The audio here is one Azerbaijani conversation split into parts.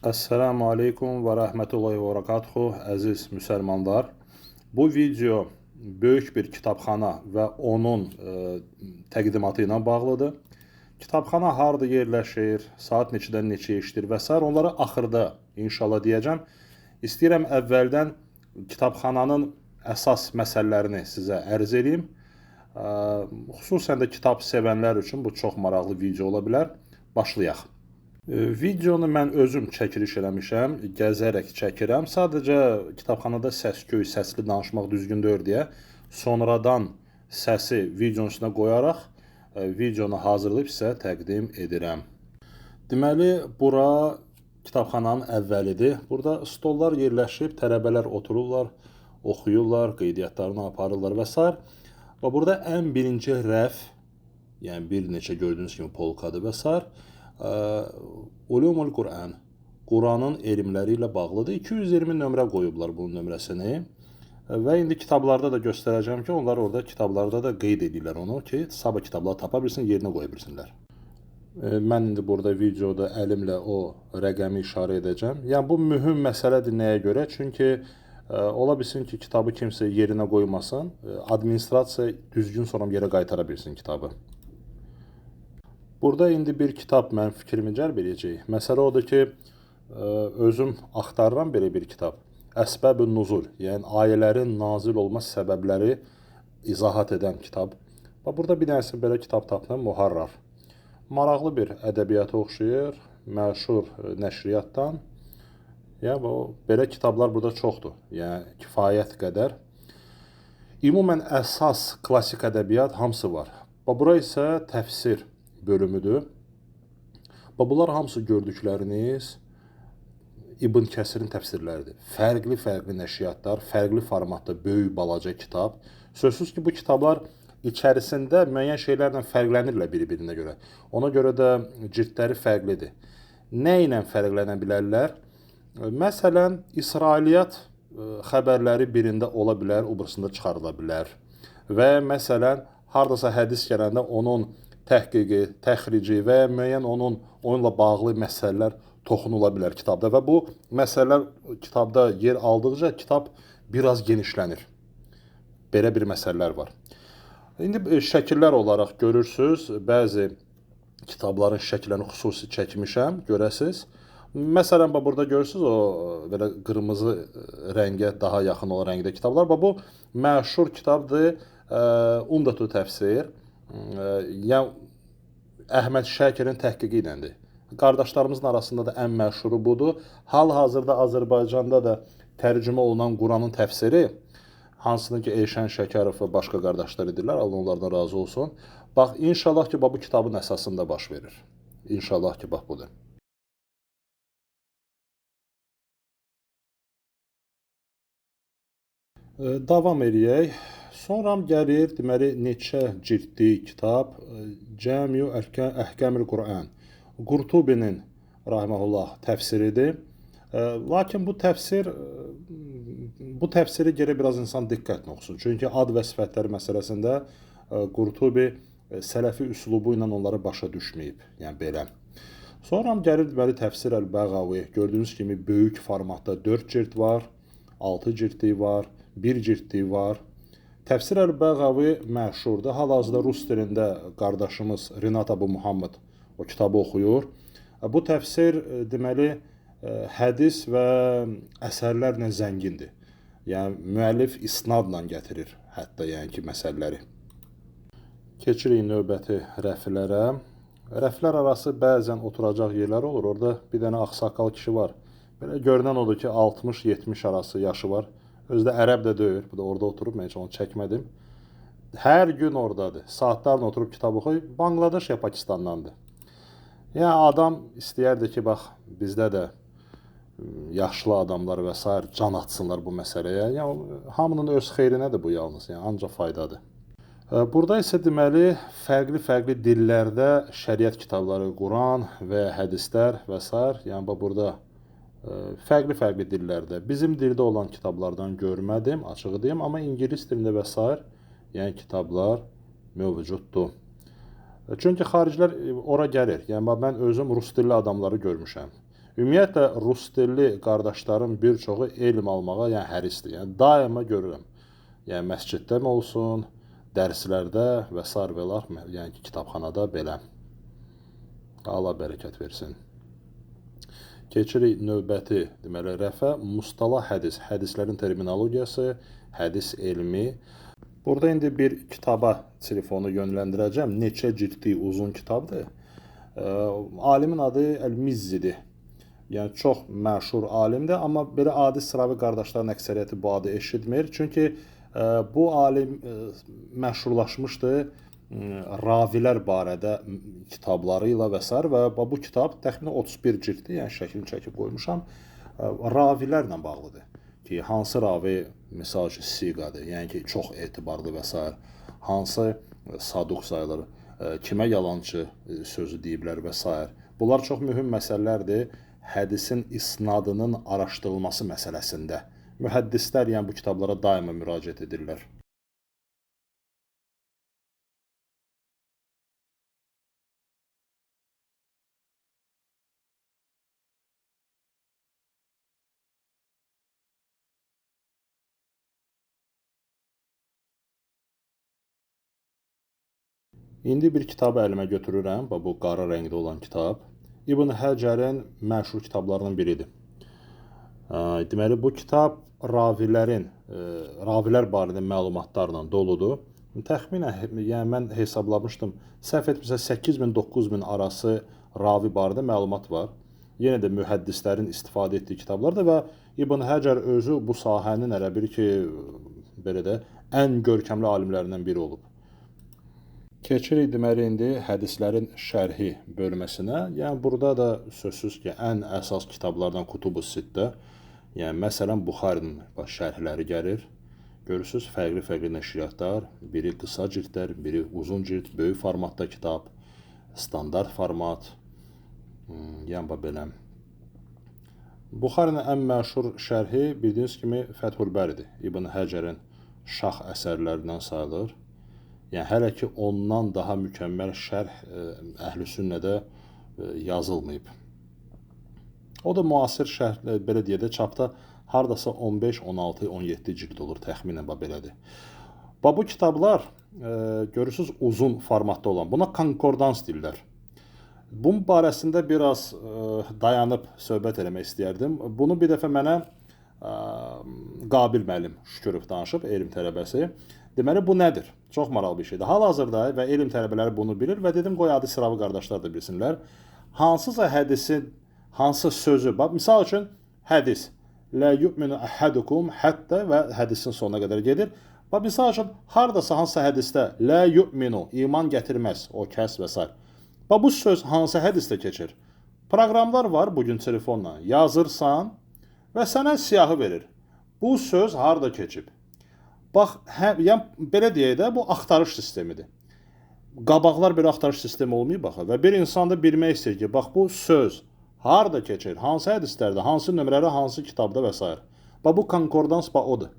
Esselamu Aleyküm və Rəhmətullahi və Barakatuhu, əziz müsəlmanlar. Bu video böyük bir kitabxana və onun təqdimatı ilə bağlıdır. Kitabxana harada yerləşir, saat neçədən neçəyə işdir və s. onları axırda inşallah deyəcəm. İstəyirəm əvvəldən kitabxananın əsas məsələlərini sizə ərz edeyim. Xüsusən də kitab sevənlər üçün bu çox maraqlı video ola bilər. Başlayaq. Videonu mən özüm çəkiliş eləmişəm, gəzərək çəkirəm. Sadəcə kitabxanada səs-küy, səsli danışmaq düzgün deyil deyə sonradan səsi videonun üstünə qoyaraq videonu hazırlayıb sizə təqdim edirəm. Deməli, bura kitabxananın əvvəlidir. Burada stollar yerləşib, tələbələr otururlar, oxuyurlar, qeydiyyatlarını aparırlar və s. Və burada ən birinci rəf, yəni bir neçə gördüyünüz kimi polkadır və s. Ulumul Quran, Quranın elmləri ilə bağlıdır. 220 nömrə qoyublar bunun nömrəsini. Və indi kitablarda da göstərəcəm ki, onlar orada kitablarda da qeyd edirlər onu ki, sabah kitabları tapa bilsin, yerinə qoya bilsinlər. Mən indi burada videoda əlimlə o rəqəmi işarə edəcəm. Yəni bu mühüm məsələdir nəyə görə? Çünki ola bilsin ki, kitabı kimsə yerinə qoymasın, administrasiya düzgün sonra yerə qaytara bilsin kitabı. Burada indi bir kitab mənim fikrimi cəlb edəcək. Məsələ odur ki, özüm axtarıram belə bir kitab. Əsbəb-ün nuzul, yəni ayələrin nazil olma səbəbləri izahat edən kitab. Və burada bir dənəsi belə kitab tapdım, Muharrar. Maraqlı bir ədəbiyyata oxşayır, məşhur nəşriyyatdan. Yəni, belə kitablar burada çoxdur, yəni kifayət qədər. Ümumən əsas klassik ədəbiyyat hamısı var. Və bura isə təfsir bölümüdür. Bunlar hamısı gördükləriniz İbn Kəsirin təfsirləridir. Fərqli nəşriyyatlar, fərqli formatda böyük balaca kitab. Sözsüz ki, bu kitablar içərisində müəyyən şeylərlə fərqlənirlər bir-birinə görə. Ona görə də cildləri fərqlidir. Nə ilə fərqlənə bilərlər? Məsələn, İsrailiyyat xəbərləri birində ola bilər, o birisində çıxarıla bilər. Və məsələn, hardasa hədis gələndə onun təhqiqi, təxrici və müəyyən onunla bağlı məsələlər toxunula bilər kitabda və bu məsələlər kitabda yer aldıqca kitab biraz genişlənir. Belə bir məsələlər var. İndi şəkillər olaraq görürsünüz, bəzi kitabların şəkillərini xüsusi çəkmişəm, görəsiniz. Məsələn, burada görürsünüz, o belə qırmızı rəngə daha yaxın olan rəngdə kitablar. Bu məşhur kitabdır, Umdatu Təfsir. Yəni Əhməd Şəkirin təhqiqi iləndir. Qardaşlarımızın arasında da ən məşhuru budur. Hal-hazırda Azərbaycanda da tərcümə olunan Quranın təfsiri, hansını ki Eyşən Şəkərov və başqa qardaşlar edirlər, Allah onlardan razı olsun. Bax, inşallah ki, bu kitabın əsasında baş verir. İnşallah ki, bax budur. Davam edək. Sonra gəlir, deməli, neçə cildli kitab, Cəmi Əhkəmül Quran, Qurtubinin, rahməhullah, təfsiridir. Lakin bu təfsiri gərək biraz insan diqqətlə oxusun. Çünki ad və sifətləri məsələsində Qurtubi sələfi üslubu ilə onları başa düşməyib, yəni belə. Sonra gəlir, deməli, Təfsir Əl-Bəğavi, gördüyünüz kimi böyük formatda 4 cild var, 6 cildli var, 1 cildli var. Təfsir Əl-Bəğavi məşhurdur. Hal-hazırda rus dilində qardaşımız Rinat Abu Muhammed o kitabı oxuyur. Bu təfsir, deməli, hədis və əsərlərlə zəngindir. Yəni, müəllif isnadla gətirir hətta, yəni ki, məsələləri. Keçirik növbəti rəflərə. Rəflər arası bəzən oturacaq yerlər olur. Orada bir dənə ağsaqqal kişi var. Belə görünən odur ki, 60-70 arası yaşı var. Özü də ərəb də deyil. Bu da orada oturub, mən heç onu çəkmədim. Hər gün oradadır. Saatlarla oturub kitab oxuyur. Bangladeş ya Pakistandandır. Yəni, adam istəyərdi ki, bax, bizdə də yaşlı adamlar və s. can atsınlar bu məsələyə. Yəni, hamının öz xeyrinədir bu yalnız. Yəni, ancaq faydadır. Burada isə deməli, fərqli dillərdə şəriət kitabları, Quran və hədislər və s. Yəni, burada fərqli dillərdə. Bizim dildə olan kitablardan görmədim, açığı deyim, amma ingilis dilində və s. yəni kitablar mövcuddur. Çünki xaricilər ora gəlir. Yəni mən özüm rus dilli adamları görmüşəm. Ümumiyyətlə rus dilli qardaşlarım bir çoxu elm almağa yəni hərisdir. Yəni daima görürəm. Yəni məsciddə mi olsun, dərslərdə və sair və lax, yəni kitabxanada belə. Allah bərəkət versin. Keçirik növbəti, deməli, rəfə mustalah hədis, hədislərin terminologiyası, hədis elmi. Burada indi bir kitaba telefonu yönləndirəcəm. Neçə ciltli uzun kitabdır. Alimin adı Əl-Mizzidir. Yəni çox məşhur alimdir, amma belə adi sıravi qardaşların əksəriyyəti bu adı eşitmir. Çünki bu alim məşhurlaşmışdı ravilər barədə kitabları ilə və s. və bu kitab təxminən 31 cilddir, yəni şəklini çəkib qoymuşam. Ravilərlə bağlıdır ki, hansı ravi misal ki siqadır, yəni ki çox etibarlı və s. hansı saduq sayılır, kimə yalançı sözü deyiblər və s. Bunlar çox mühüm məsələlərdir. Hədisin isnadının araşdırılması məsələsində. Mühəddislər yəni bu kitablara daima müraciət edirlər. İndi bir kitabı əlimə götürürəm. Bu qara rəngdə olan kitab. İbn Həcərin məşhur kitablarından biridir. Deməli, bu kitab ravilər barədə məlumatlarla doludur. Təxminən, yəni mən hesablamışdım, səhv etmirəmsə 8000-9000 arası ravi barədə məlumat var. Yenə də mühəddislərin istifadə etdiyi kitablardır və İbn Həcər özü bu sahənin elə bir ki, belə də ən görkəmli alimlərindən biri olub. Keçirik deməli indi hədislərin şərhi bölməsinə. Yəni burada da sözsüz ki, ən əsas kitablardan Kutubu Sittə, yəni məsələn Buxarinin şərhləri gəlir. Görürsüz, fərqli nəşriyyatlar, biri qısa cildlər, biri uzun cild, böyük formatda kitab, standart format, yəni belə. Buxarinin ən məşhur şərhi bildiyiniz kimi Fəthül Bəridir. İbn Həcərin şah əsərlərindən sayılır. Yəni hələ ki ondan daha mükəmməl şərh əhl-i sünnədə yazılmayıb. O da müasir şərh, belə deyək də, çapda hardasa 15, 16, 17 cild olur, təxminən belədir. Bu kitablar görürsünüz uzun formatda olan. Buna konkordans deyirlər. Bunun barəsində biraz dayanıb söhbət eləmək istəyərdim. Bunu bir dəfə mənə Qabil müəllim Şükürov danışıb, elm tələbəsi. Deməli, bu nədir? Çox maraqlı bir şeydir. Hal-hazırda və elm tələbələri bunu bilir və dedim, qoy adi sıravi qardaşlar da bilsinlər. Hansısa hədisin, hansı sözü, misal üçün hədis, lə yu'minu əhədukum həttə və hədisin sonuna qədər gedir. Misal üçün, haradasa hansısa hədisdə lə yu'minu, iman gətirməz, o kəs və s. Bu söz hansı hədisdə keçir? Proqramlar var bugün telefonla, yazırsan və sənə siyahı verir. Bu söz harada keçib? Bax, yəni belə deyək də, bu axtarış sistemidir. Qabaqlar bir axtarış sistemi olmayıb baxı və bir insan da bilmək istəyir ki, bax bu söz harada keçir, hansı hədislərdə, hansı nömrəli, hansı kitabda və s. Bu konkordans odur.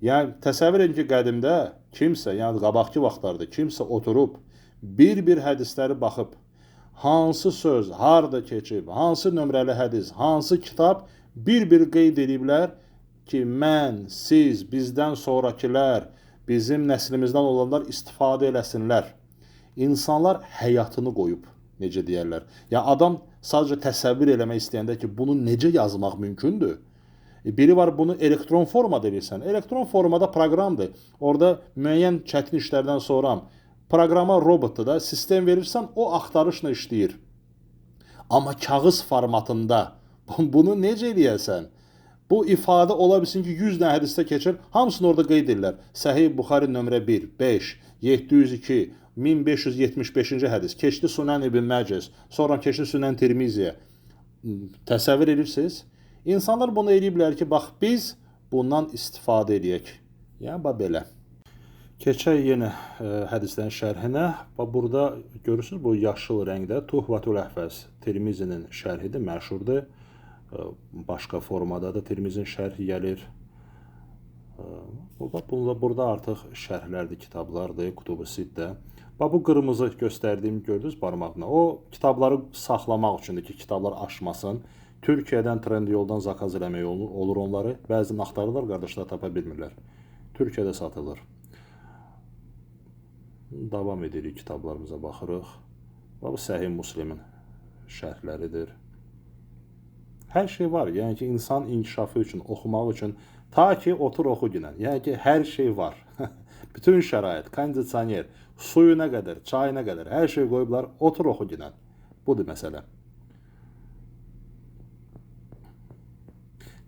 Yəni təsəvvür edin ki, qədimdə kimsə, yəni qabaqki vaxtlarda kimsə oturub bir hədisləri baxıb, hansı söz harada keçib, hansı nömrəli hədis, hansı kitab bir qeyd ediblər ki, mən, siz, bizdən sonrakilər, bizim nəslimizdən olanlar istifadə eləsinlər. İnsanlar həyatını qoyub, necə deyərlər. Ya adam sadəcə təsəvvür eləmək istəyəndə ki, bunu necə yazmaq mümkündür? Biri var, bunu elektron formada edirsən. Elektron formada proqramdır. Orada müəyyən çətin işlərdən sonra proqrama, robotda da sistem verirsən, o axtarışla işləyir. Amma kağız formatında bunu necə eləyəsən? Bu ifadə ola bilsin ki, 100 dənə hədisdə keçir, hamısını orada qeyd edirlər. Səhih Buxari nömrə 1, 5, 702, 1575-ci hədis, keçdi Sunan İbn Məcəz, sonra keçdi Sunan Tirmiziyə. Təsəvvür edirsiniz? İnsanlar bunu eləyiblər ki, bax biz bundan istifadə edək. Yəni, belə. Keçək yenə hədislərin şərhinə. Burada görürsünüz, bu yaşıl rəngdə Tuhvatül Əhvəz Tirmizinin şərhidir, məşhurdur. Başqa formada da Tirmizin şərhi gəlir. Burada artıq şərhlərdir, kitablardır, Kutubu Sittə. Bu qırmızı göstərdiyim gördünüz barmaqla. O kitabları saxlamaq üçündür ki, kitablar aşmasın. Türkiyədən Trendyoldan zakaz eləmək olur onları. Bəzən axtarırlar, qardaşlar tapa bilmirlər. Türkiyədə satılır. Davam edirik, kitablarımıza baxırıq. Bu Səhih Müslimin şərhləridir. Hər şey var. Yəni ki, insan inkişafı üçün, oxumaq üçün, ta ki otur oxu günən. Yəni ki, hər şey var. Bütün şərait, kondisioner, suyuna qədər, çayına qədər, hər şey qoyublar, otur oxu günən. Budur məsələ.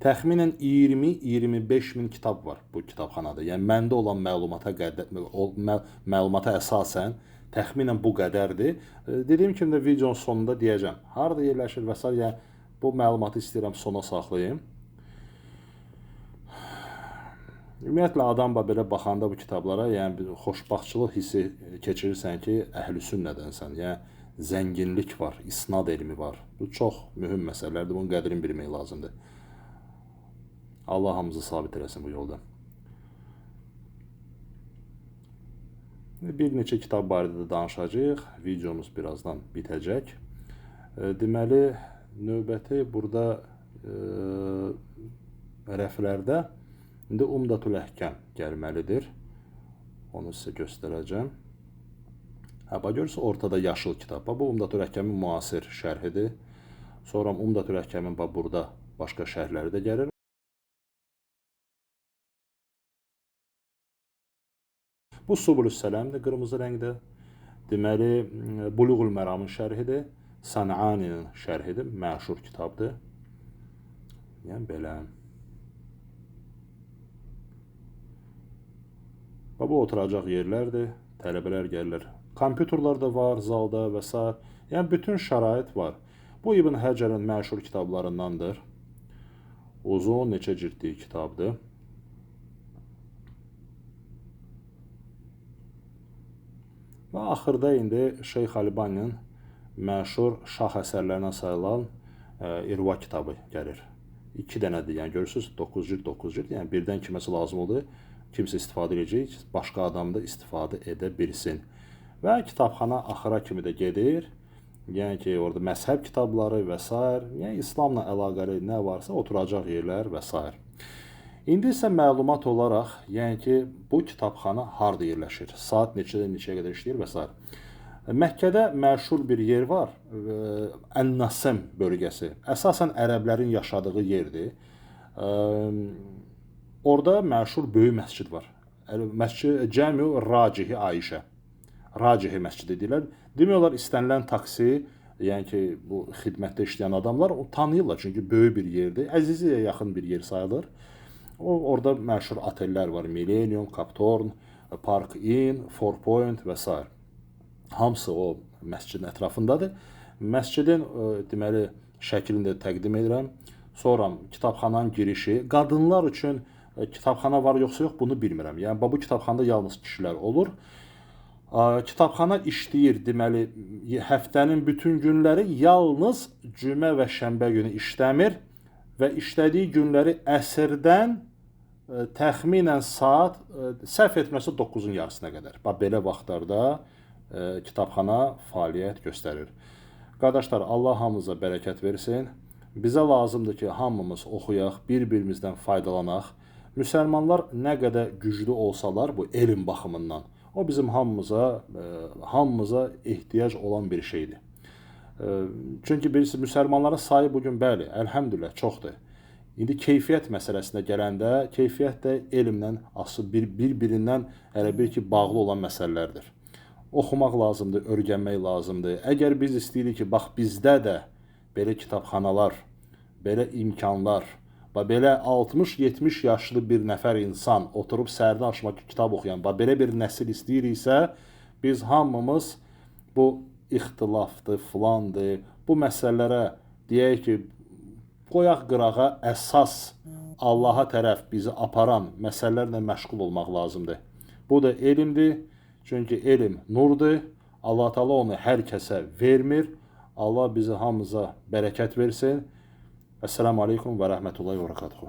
Təxminən 20-25 min kitab var bu kitabxanada. Yəni məndə olan məlumata əsasən təxminən bu qədərdir. Dediyim kimi də videonun sonunda deyəcəm. Harada yerləşir və s. Yəni bu məlumatı istəyirəm sona saxlayayım. Ümumiyyətlə adam belə baxanda bu kitablara, yəni bir xoşbaxtçılıq hissi keçirirsən ki, əhl-i sünnədənsən. Yəni zənginlik var, isnad elmi var. Bu çox mühüm məsələlərdir. Bunun qədrini bilmək lazımdır. Allah hamımızı sabit eləsin bu yolda. Bir neçə kitab barədə də danışacağıq. Videomuz birazdan bitəcək. Deməli, növbəti burada rəflərdə indi Umdatul Əhkəm gəlməlidir. Onu sizə göstərəcəm. Görürsünüz, ortada yaşıl kitab. Bu Umdatul Əhkəmin müasir şərhidir. Sonra Umdatul Əhkəmin burada başqa şərhləri də gəlir. Bu Subulus Sələmdir, qırmızı rəngdə. Deməli, Buluğul Məramın şərhidir. San'aninin şərhidir, məşhur kitabdır. Yəni, belə. Bu oturacaq yerlərdir, tələbələr gəlirlər. Kompüterlər də var zalda və s. Yəni, bütün şərait var. Bu İbn Həcərin məşhur kitablarındandır. Uzun, neçə cildli kitabdır. Və axırda indi Şeyx Albani'nin məşhur şah əsərlərinə sayılan İrva kitabı gəlir. 2 dənədir, yəni görürsünüz, 9 cild, 9 cild. Yəni birdən kiməsə lazım oldu, kimsə istifadə edəcək, başqa adam da istifadə edə bilsin. Və kitabxana axıra kimi də gedir. Yəni ki, orada məzhəb kitabları və s. Yəni İslamla əlaqəli nə varsa oturacaq yerlər və s. İndi isə məlumat olaraq, yəni ki, bu kitabxana harada yerləşir? Saat neçədən neçəyə qədər işləyir və s. Məkkədə məşhur bir yer var, Ən-Nasım bölgəsi. Əsasən ərəblərin yaşadığı yerdir. Orada məşhur böyük məscid var. Cəmi Racihi Ayşə. Racihi məscidi deyirlər. Demiyorlar, istənilən taksi, yəni ki, bu xidmətdə işləyən adamlar o tanıyırlar. Çünki böyük bir yerdir. Əziziyə yaxın bir yer sayılır. Orada məşhur otellər var. Millennium, Captorn, Park Inn, Four Point və s. Hamısı o məscidin ətrafındadır. Məscidin deməli şəklini də təqdim edirəm. Sonra kitabxananın girişi. Qadınlar üçün kitabxana var yoxsa yox bunu bilmirəm. Yəni bu kitabxanada yalnız kişilər olur. Kitabxana işləyir, deməli həftənin bütün günləri, yalnız cümə və şənbə günü işləmir və işlədiyi günləri əsrdən təxminən saat, səhv etməsə 9-un yarısına qədər. Belə vaxtlarda kitabxana fəaliyyət göstərir. Qardaşlar, Allah hamımıza bərəkət versin. Bizə lazımdır ki, hamımız oxuyaq, bir-birimizdən faydalanaq. Müsəlmanlar nə qədər güclü olsalar bu elm baxımından, o bizim hamımıza ehtiyac olan bir şeydir. Çünki birisi müsəlmanların sayı bugün bəli, əlhəmdülillah çoxdur. İndi keyfiyyət məsələsinə gələndə, keyfiyyət də elmlə asıl bir-birindən elə bir ki, bağlı olan məsələlərdir. Oxumaq lazımdır, öyrənmək lazımdır. Əgər biz istəyirik ki, bax bizdə də belə kitabxanalar, belə imkanlar, belə 60-70 yaşlı bir nəfər insan oturub səhərdən axşama kitab oxuyan, belə bir nəsil istəyiriksə, biz hamımız bu ixtilafdır, filandır, bu məsələlərə deyək ki, qoyaq qırağa, əsas Allaha tərəf bizi aparan məsələlərlə məşğul olmaq lazımdır. Bu da elmdir, çünki elm nurdur, Allah Teala onu hər kəsə vermir. Allah bizi hamımıza bərəkət versin. Esselamu Aleyküm və Rəhmətullahi və Rəkatuhu.